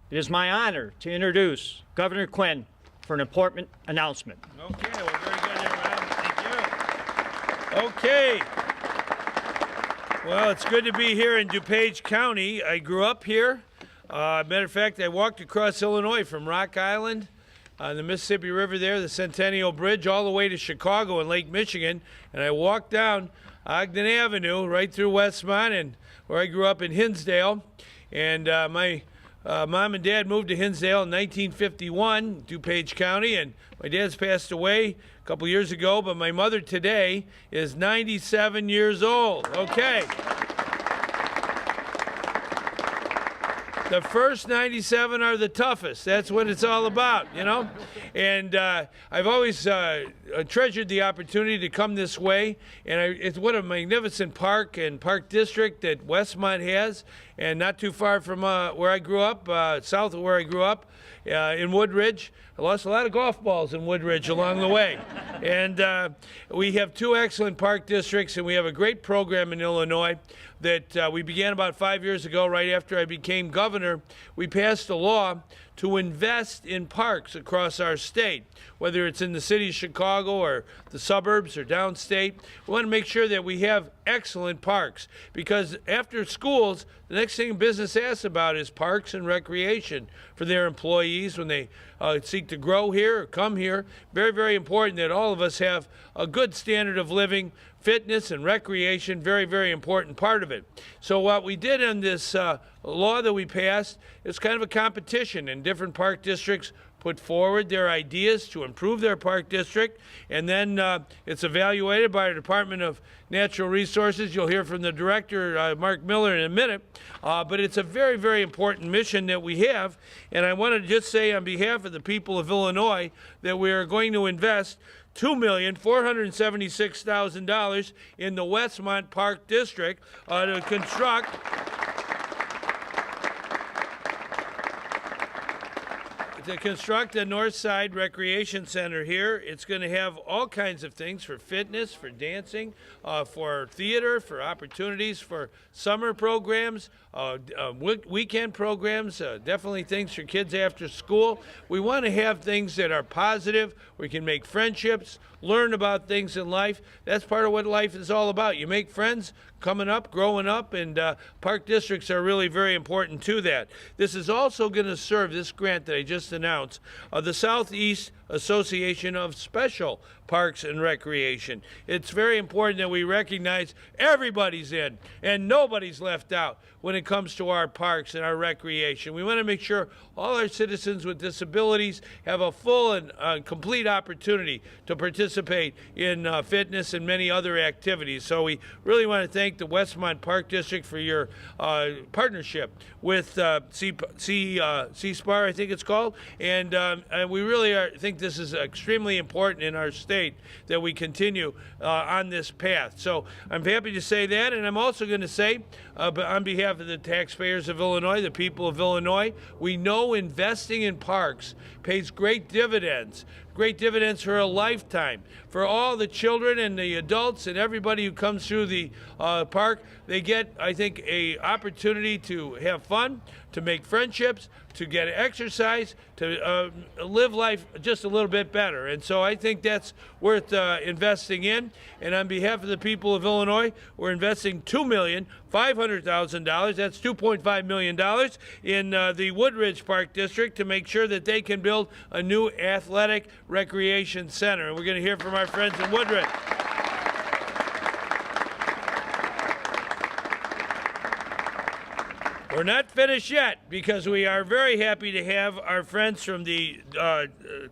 It is my honor to introduce Governor Quinn for an important announcement. Okay, well, very good there, Rob. Thank you. Okay. Well, it's good to be here in DuPage County. I grew up here. Matter of fact, I walked across Illinois from Rock Island on the Mississippi River there, the Centennial Bridge, all the way to Chicago and Lake Michigan. And I walked down Ogden Avenue right through Westmont, and where I grew up in Hinsdale. And my mom and dad moved to Hinsdale in 1951, DuPage County, and my dad's passed away a couple years ago, but my mother today is 97 years old. Okay. The first 97 are the toughest. That's what it's all about, you know? And I've always treasured the opportunity to come this way. And it's what a magnificent park and park district that Westmont has. And not too far from where I grew up, south of where I grew up, in Woodridge. I lost a lot of golf balls in Woodridge along the way. And we have two excellent park districts, and we have a great program in Illinois that we began about 5 years ago, right after I became governor. We passed a law to invest in parks across our state, whether it's in the city of Chicago or the suburbs or downstate. We want to make sure that we have excellent parks, because after schools, the next thing business asks about is parks and recreation for their employees when they seek to grow here or come here. Very, very important that all of us have a good standard of living. Fitness and recreation, very, very important part of it. So what we did in this law that we passed is kind of a competition, and different park districts put forward their ideas to improve their park district, and then it's evaluated by the Department of Natural Resources. You'll hear from the director, Mark Miller, in a minute, but it's a very, very important mission that we have, and I want to just say on behalf of the people of Illinois that we are going to invest $2,476,000 in the Westmont Park District to construct a North Side Recreation Center here. It's going to have all kinds of things for fitness, for dancing, for theater, for opportunities for summer programs, weekend programs, definitely things for kids after school. We want to have things that are positive. We can make friendships, learn about things in life. That's part of what life is all about. You make friends coming up, growing up, and park districts are really very important to that. This is also going to serve, this grant that I just announced, the Southeast Association of Special Parks and Recreation. It's very important that we recognize everybody's in and nobody's left out when it comes to our parks and our recreation. We want to make sure all our citizens with disabilities have a full and complete opportunity to participate in fitness and many other activities. So we really want to thank the Westmont Park District for your partnership with CSPAR, I think it's called, and we really think this is extremely important in our state that we continue on this path. So I'm happy to say that, and I'm also going to say, on behalf of the taxpayers of Illinois, the people of Illinois, we know investing in parks pays great dividends for a lifetime. For all the children and the adults and everybody who comes through the park, they get, I think, a opportunity to have fun, to make friendships, to get exercise, to live life just a little bit better. And so I think that's worth investing in. And on behalf of the people of Illinois, we're investing $2,500,000, that's $2.5 million, in the Woodridge Park District to make sure that they can build a new athletic recreation center. And we're going to hear from our friends in Woodridge. We're not finished yet, because we are very happy to have our friends from the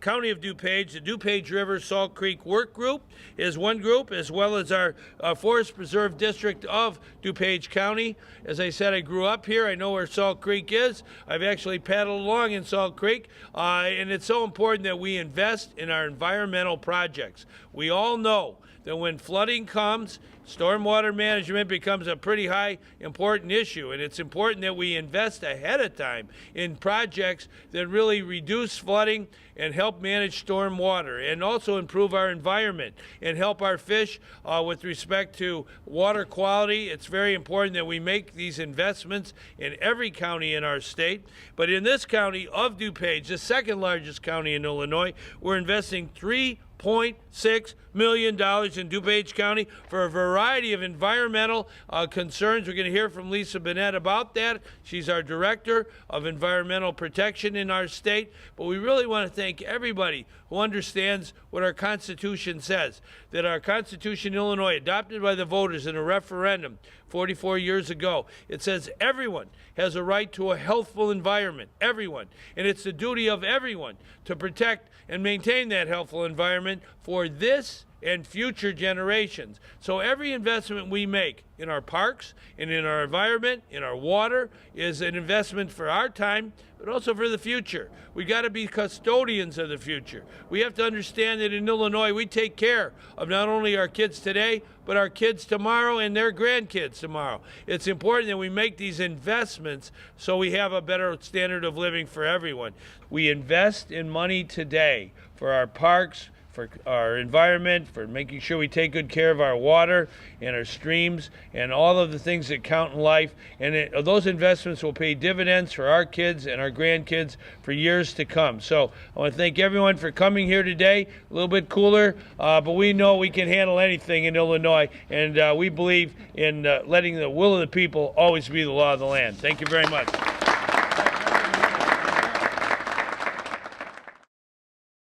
County of DuPage. The DuPage River Salt Creek Work Group is one group, as well as our Forest Preserve District of DuPage County. As I said, I grew up here. I know where Salt Creek is. I've actually paddled along in Salt Creek, and it's so important that we invest in our environmental projects. We all know that when flooding comes, stormwater management becomes a pretty high important issue, and it's important that we invest ahead of time in projects that really reduce flooding and help manage storm water, and also improve our environment and help our fish with respect to water quality. It's very important that we make these investments in every county in our state. But in this county of DuPage, the second largest county in Illinois, we're investing $3.6 million in DuPage County for a variety of environmental concerns. We're going to hear from Lisa Bennett about that. She's our Director of Environmental Protection in our state. But we really want to thank everybody who understands what our Constitution says, that our Constitution in Illinois, adopted by the voters in a referendum 44 years ago, it says everyone has a right to a healthful environment, everyone. And it's the duty of everyone to protect and maintain that healthful environment for this and future generations. So every investment we make in our parks and in our environment, in our water, is an investment for our time, but also for the future. We got to be custodians of the future. We have to understand that in Illinois, we take care of not only our kids today, but our kids tomorrow and their grandkids tomorrow. It's important that we make these investments so we have a better standard of living for everyone. We invest in money today for our parks, for our environment, for making sure we take good care of our water and our streams and all of the things that count in life. And those investments will pay dividends for our kids and our grandkids for years to come. So I want to thank everyone for coming here today. A little bit cooler, but we know we can handle anything in Illinois, and we believe in letting the will of the people always be the law of the land. Thank you very much.